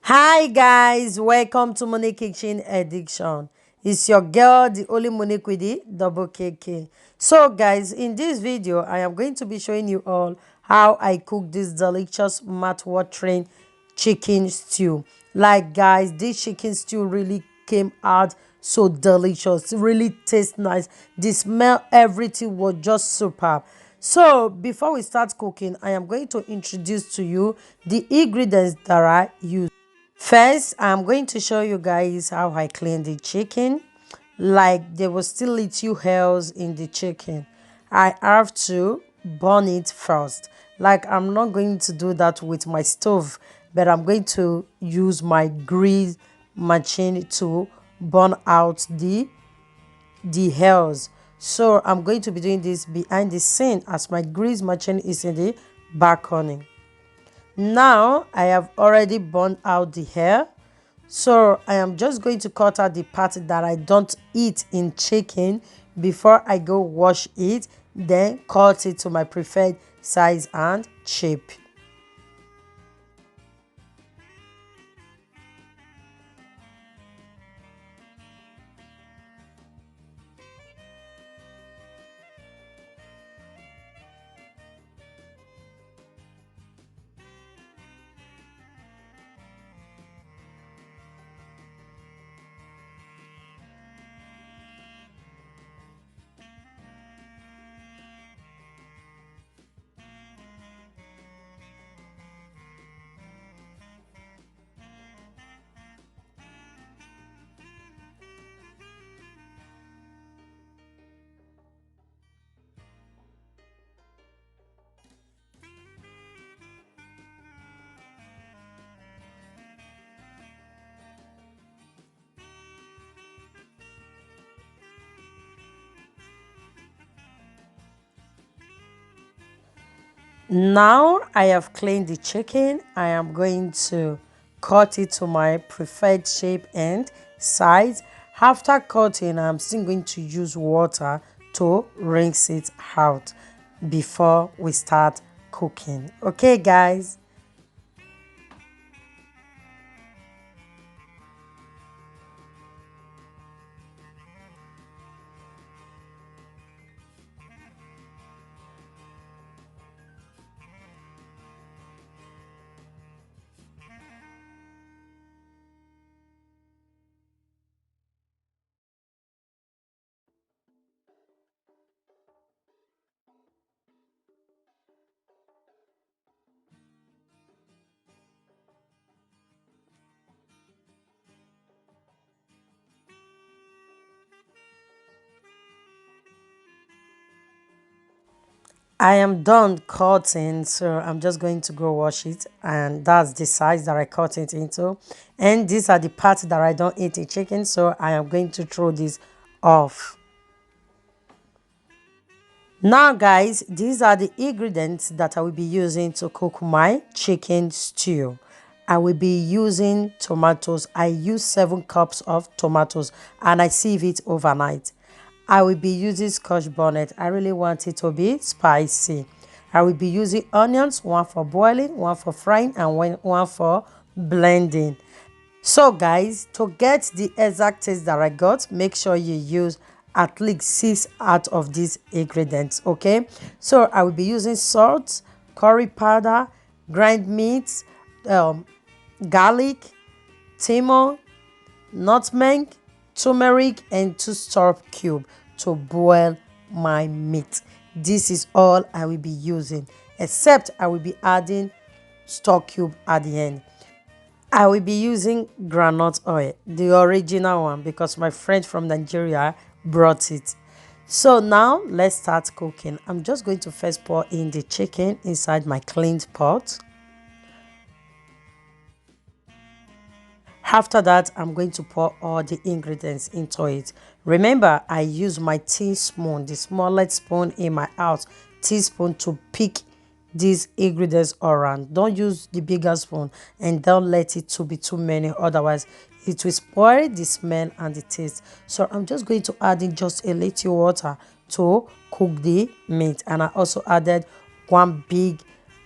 Hi guys, welcome to Monique Kitchen Addiction. It's your girl, the only Monique with the double KK. So guys, in this video, I am going to be showing you all how I cook this delicious mouth-watering chicken stew. Like guys, this chicken stew really came out so delicious. It really tastes nice. The smell, everything was just superb. So before we start cooking, I am going to introduce to you the ingredients that I use. First, I'm going to show you guys how I clean the chicken. Like there was still little hairs in the chicken. I have to burn it first. Like I'm not going to do that with my stove, but I'm going to use my grill machine to burn out the hairs. So I'm going to be doing this behind the scene as my grease machine is in the balcony. Now I have already burned out the hair, so I am just going to cut out the part that I don't eat in chicken before I go wash it, then cut it to my preferred size and shape. Now I have cleaned the chicken. I am going to cut it to my preferred shape and size. After cutting, I'm still going to use water to rinse it out before we start cooking. Okay, guys? I am done cutting, so I'm just going to go wash it, and that's the size that I cut it into. And these are the parts that I don't eat in chicken, so I am going to throw this off. Now guys, these are the ingredients that I will be using to cook my chicken stew. I will be using tomatoes. I use 7 cups of tomatoes and I sieve it overnight. I will be using scotch bonnet. I really want it to be spicy. I will be using onions, one for boiling, one for frying, and one for blending. So guys, to get the exact taste that I got, make sure you use at least 6 out of these ingredients. Okay, so I will be using salt, curry powder, grind meat, um, garlic, thyme, nutmeg, turmeric, and 2 star cube to boil my meat. This is all I will be using, except I will be adding stock cube at the end. I will be using groundnut oil, the original one, because my friend from Nigeria brought it. So now let's start cooking. I'm just going to first pour in the chicken inside my cleaned pot. After that, I'm going to pour all the ingredients into it. Remember, I use my teaspoon, the smallest spoon in my house, teaspoon, to pick these ingredients around. Don't use the bigger spoon and don't let it to be too many, otherwise it will spoil the smell and the taste. So I'm just going to add in just a little water to cook the meat, and I also added one big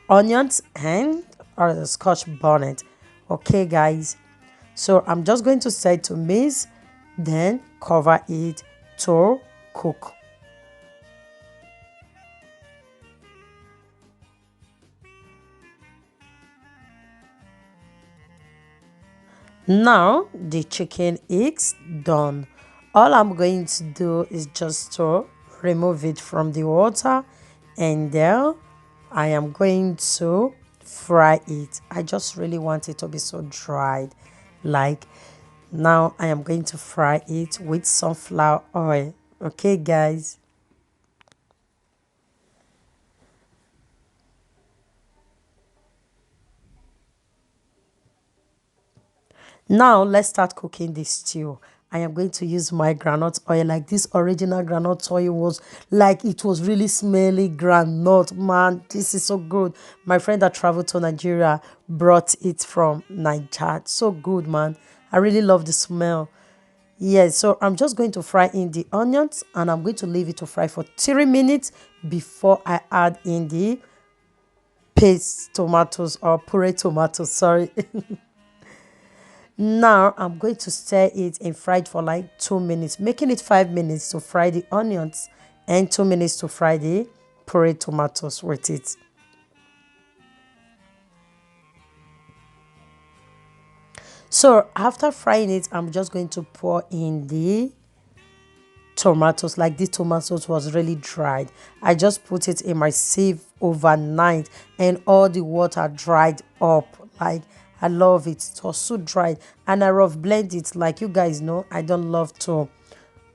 onions and or the scotch bonnet. Okay, guys. So I'm just going to set to mix, then cover it to cook. Now the chicken is done. All I'm going to do is just to remove it from the water, and then I am going to fry it. I just really want it to be so dried. Like, now I am going to fry it with sunflower oil. Okay, guys. Now let's start cooking this stew. I am going to use my groundnut oil. Like, this original groundnut oil was like, it was really smelly groundnut. Man, this is so good. My friend that traveled to Nigeria brought it from Nigeria. So good, man. I really love the smell. Yes, so I'm just going to fry in the onions, and I'm going to leave it to fry for 3 minutes before I add in the paste tomatoes, or puree tomatoes, sorry. Now I'm going to stir it and fry it for like 2 minutes, making it 5 minutes to fry the onions and 2 minutes to fry the puree tomatoes with it. So after frying it, I'm just going to pour in the tomatoes. Like, this tomatoes was really dried. I just put it in my sieve overnight, and all the water dried up. Like, I love it. It was so dried, and I rough blend it. Like, you guys know, I don't love to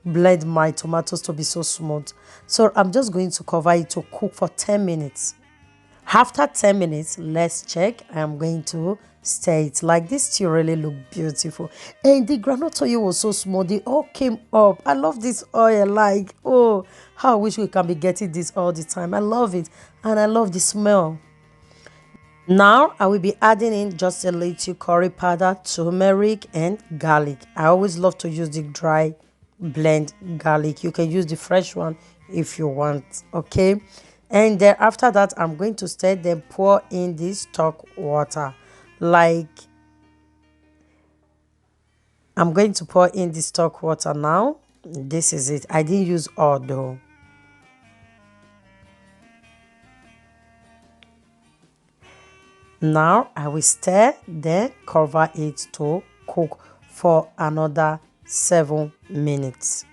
blend my tomatoes to be so smooth. So I'm just going to cover it to cook for 10 minutes. After 10 minutes, let's check. I'm going to stir it. Like, this still really look beautiful. And the groundnut oil was so small. They all came up. I love this oil. Like, oh, how I wish we can be getting this all the time. I love it. And I love the smell. Now, I will be adding in just a little curry powder, turmeric, and garlic. I always love to use the dry blend garlic. You can use the fresh one if you want, okay? And then after that, I'm going to stir, then pour in the stock water. Like, I'm going to pour in the stock water now. This is it. I didn't use all though. Now I will stir, then cover it to cook for another 7 minutes.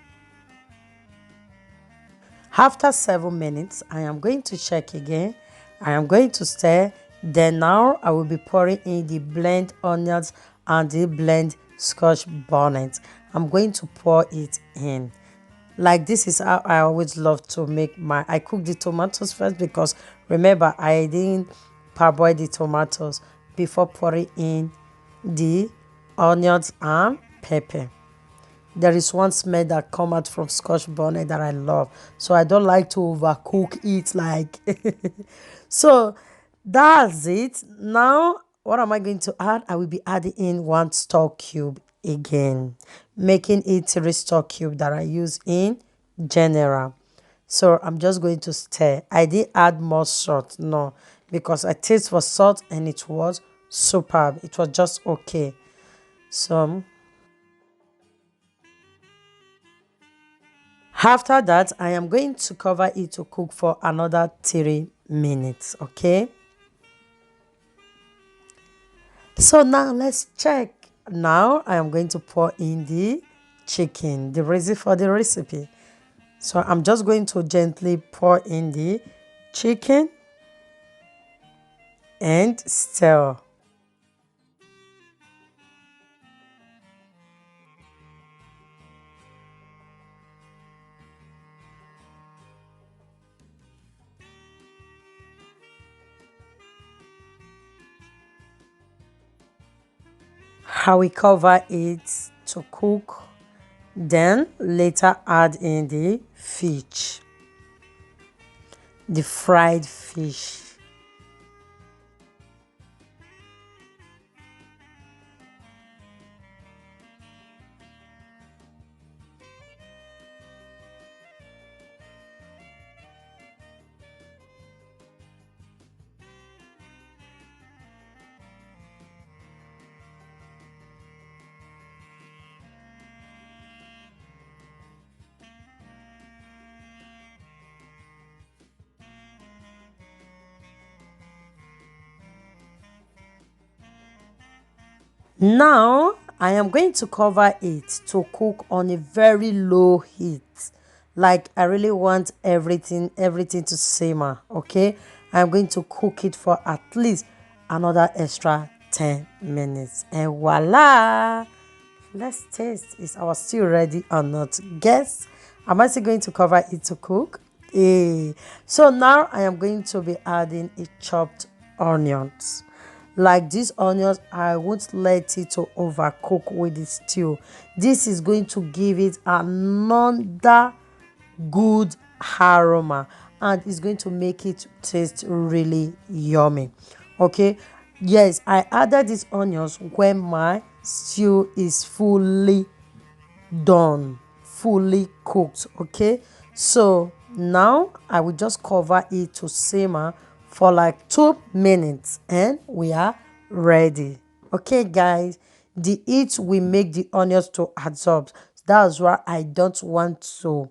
After 7 minutes, I am going to check again. I am going to stir. Then now I will be pouring in the blend onions and the blend scotch bonnet. I'm going to pour it in. Like, this is how I always love to make my, I cook the tomatoes first, because remember, I didn't parboil the tomatoes before pouring in the onions and pepper. There is one smell that come out from scotch bonnet that I love, so I don't like to overcook it. Like, so that's it. Now what am I going to add? I will be adding in one stock cube again, making it 3 stock cube that I use in general. So I'm just going to stir. I did add more salt, no, because I taste for salt and it was superb. It was just okay. So after that, I am going to cover it to cook for another 3 minutes. Okay. So now let's check. Now I am going to pour in the chicken, the reason for the recipe. So I'm just going to gently pour in the chicken and stir. I will cover it to cook. Then later add in the fish, the fried fish. Now I am going to cover it to cook on a very low heat. Like I really want everything to simmer. Okay, I'm going to cook it for at least another extra 10 minutes, and voila. Let's taste. Is our stew ready or not? Guess. Am I still going to cover it to cook? So now I am going to be adding a chopped onions. Like these onions, I won't let it to overcook with the stew. This is going to give it another good aroma, and it's going to make it taste really yummy. Okay, yes, I added these onions when my stew is fully done, fully cooked. Okay, so now I will just cover it to simmer for like 2 minutes and we are ready. Okay guys, the heat will make the onions to absorb. That's why I don't want to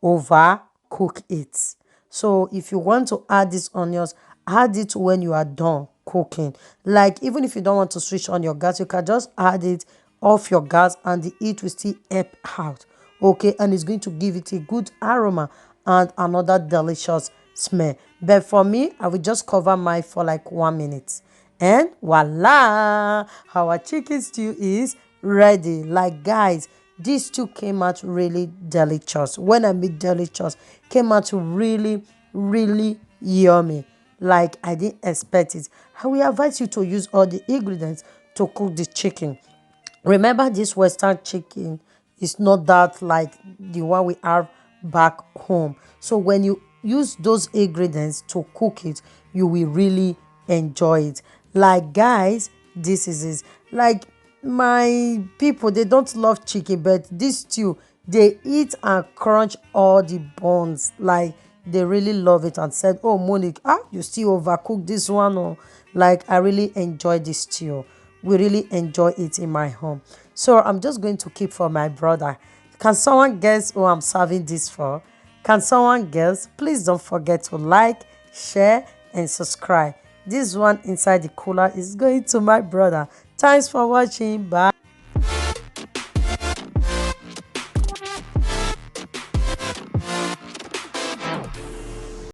overcook it. So if you want to add these onions, add it when you are done cooking. Like even if you don't want to switch on your gas, you can just add it off your gas and the heat will still help out. Okay, and it's going to give it a good aroma and another delicious smell. But for me, I will just cover mine for like 1 minute, and voila, our chicken stew is ready. Like guys, this stew came out really delicious. When I mean delicious, came out really yummy. Like I didn't expect it. I will advise you to use all the ingredients to cook the chicken. Remember, this western chicken is not that like the one we have back home. So when you use those ingredients to cook it, you will really enjoy it. Like guys, this is it. Like my people, they don't love chicken, but this stew, they eat and crunch all the bones. Like they really love it and said, oh Monique, you still overcook this one. Oh, like I really enjoy this stew. We really enjoy it in my home. So I'm just going to keep for my brother. Can someone guess who I'm serving this for? Can someone guess? Please don't forget to like, share, and subscribe. This one inside the cooler is going to my brother. Thanks for watching. Bye.